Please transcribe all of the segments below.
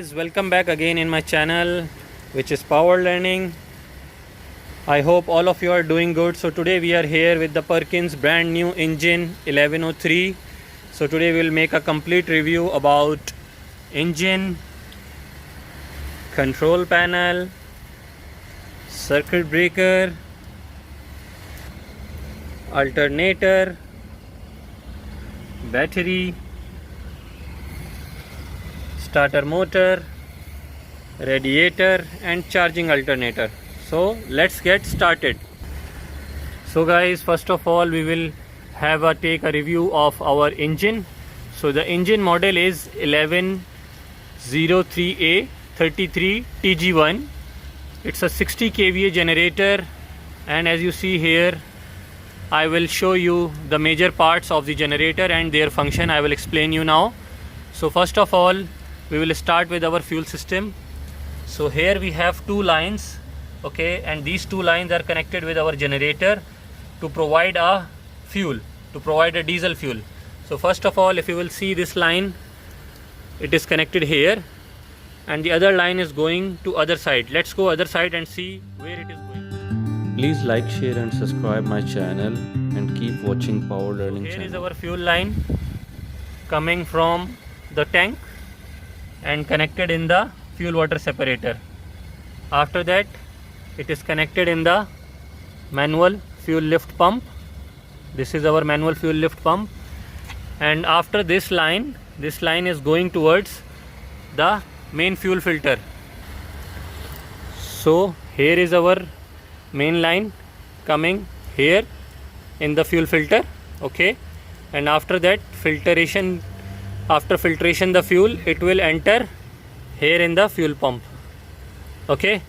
guys, welcome back again in my channel, which is Power Learning. I hope all of you are doing good. So today we are here with the Perkins brand new engine 1103. So today we will make a complete review about engine, control panel, circuit breaker, alternator, battery, starter motor, radiator and charging alternator. So let's get started. So guys, first of all we will take a review of our engine. So the engine model is 1103A 33 TG1. It's a 60 kVA generator, and as you see here I will show you the major parts of the generator and their function. I will explain you now. So first of all we will start with our fuel system. So here we have two lines, okay, and these two lines are connected with our generator to provide a fuel, to provide a diesel fuel. So first of all, if you will see this line, it is connected here and the other line is going to other side. Let's go other side and see where it is going. Please like, share and subscribe my channel and keep watching Power Learning Here channel. is our fuel line coming from the tank and connected in the fuel water separator. After that it is connected in the manual fuel lift pump. This is our manual fuel lift pump, and after this line is going towards the main fuel filter. So here is our main line coming here in the fuel filter, okay, and after that after filtration the fuel, it will enter here in the fuel pump, okay.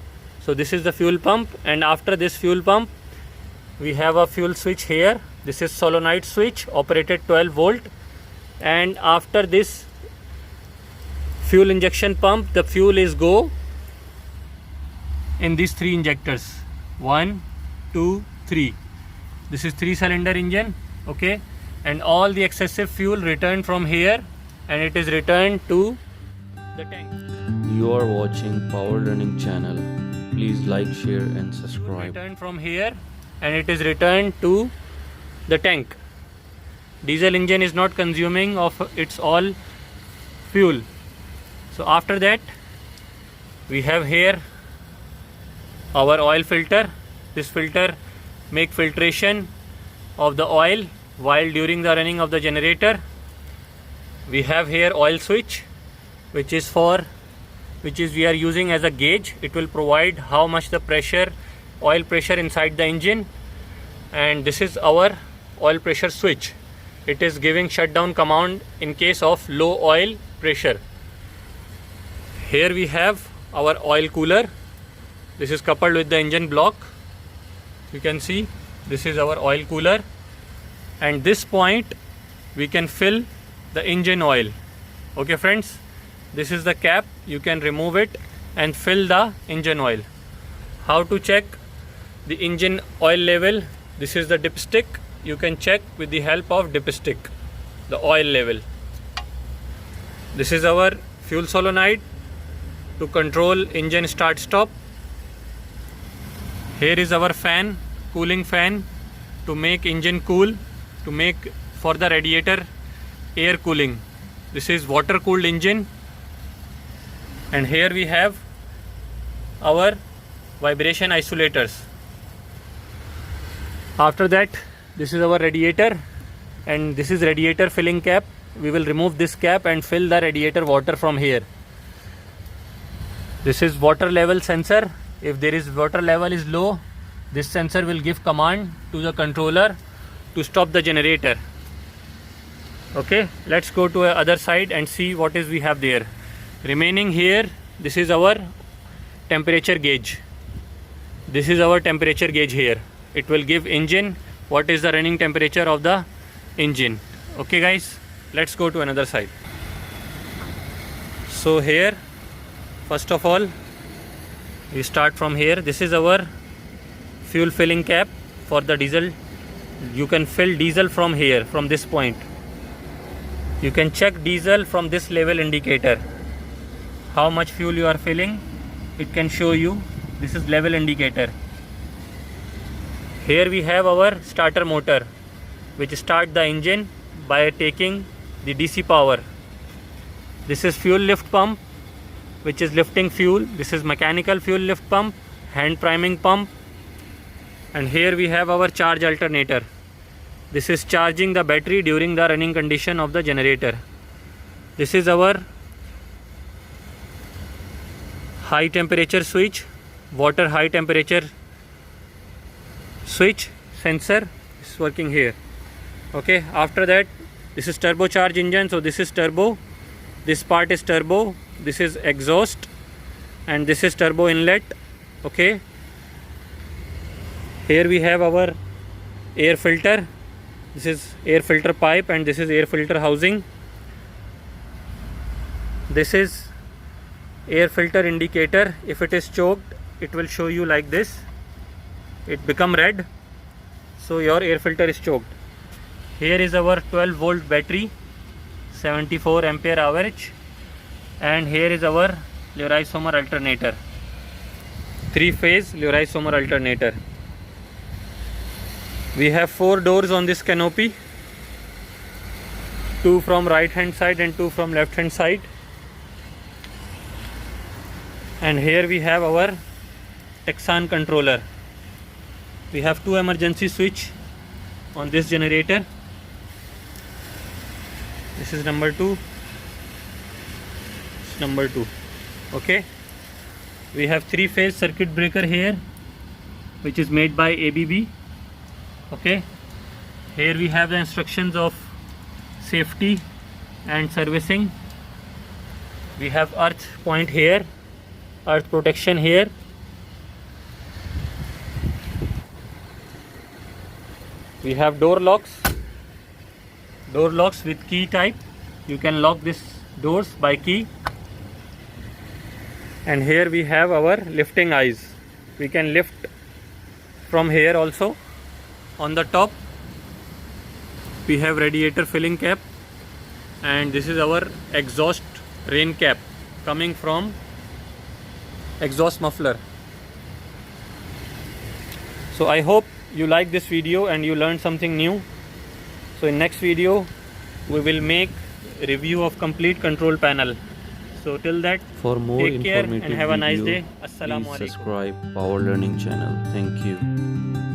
So this is the fuel pump, and after this fuel pump we have a fuel switch here. This is solenoid switch operated 12 volt, and after this fuel injection pump the fuel is go in these three injectors, 1, 2, 3. This is 3-cylinder engine, okay, and all the excessive fuel returned from here and it is returned to the tank. You are watching Power Learning channel. Please like, share and subscribe. Returned from here and it is returned to the tank. Diesel engine is not consuming of its all fuel. So after that we have here our oil filter. This filter make filtration of the oil while during the running of the generator. We have here oil switch, which is we are using as a gauge. It will provide how much the pressure, oil pressure inside the engine, and this is our oil pressure switch. It is giving shutdown command in case of low oil pressure. Here we have our oil cooler. This is coupled with the engine block. You can see this is our oil cooler, and this point we can fill the engine oil, okay friends. This is the cap, you can remove it and fill the engine oil. How to check the engine oil level? This is the dipstick. You can check with the help of dipstick the oil level. This is our fuel solenoid to control engine start stop. Here is our fan, cooling fan to make engine cool, to make for the radiator air cooling. This is water cooled engine, and here we have our vibration isolators. After that this is our radiator, and this is radiator filling cap. We will remove this cap and fill the radiator water from here. This is water level sensor. If there is water level is low, this sensor will give command to the controller to stop the generator, okay. Let's go to other side and see what is we have there remaining here. This is our temperature gauge. This is our temperature gauge here. It will give engine what is the running temperature of the engine, okay guys. Let's go to another side. So here first of all we start from here. This is our fuel filling cap for the diesel. You can fill diesel from here, from this point. You can check diesel from this level indicator, how much fuel you are filling, it can show you. This is level indicator. Here we have our starter motor, which start the engine by taking the DC power. This is fuel lift pump, which is lifting fuel. This is mechanical fuel lift pump, hand priming pump. And here we have our charge alternator. This is charging the battery during the running condition of the generator. This is our high temperature switch, water high temperature switch sensor is working here. Okay, after that, this is turbocharged engine, so this is turbo, this part is turbo, this is exhaust, and this is turbo inlet. Okay, here we have our air filter. This is air filter pipe and this is air filter housing. This is air filter indicator. If it is choked, it will show you like this. It become red, so your air filter is choked. Here is our 12 volt battery, 74 ampere average, and here is our Leroy-Somer alternator, 3-phase Leroy-Somer alternator. We have 4 doors on this canopy, 2 from right hand side and 2 from left hand side. And here we have our Texan controller. We have 2 emergency switch on this generator. This is number 2. This is number 2. Okay. We have 3-phase circuit breaker here, which is made by ABB. Okay. Here we have the instructions of safety and servicing. We have earth point here, earth protection here. We have door locks with key type. You can lock these doors by key. And here we have our lifting eyes. We can lift from here also. On the top we have radiator filling cap, and this is our exhaust rain cap coming from exhaust muffler. So I hope you like this video and you learned something new. So in next video we will make review of complete control panel. So till that, For more take care informative and have a nice video, day. Assalamu please alaikum. subscribe Power Learning channel. Thank you.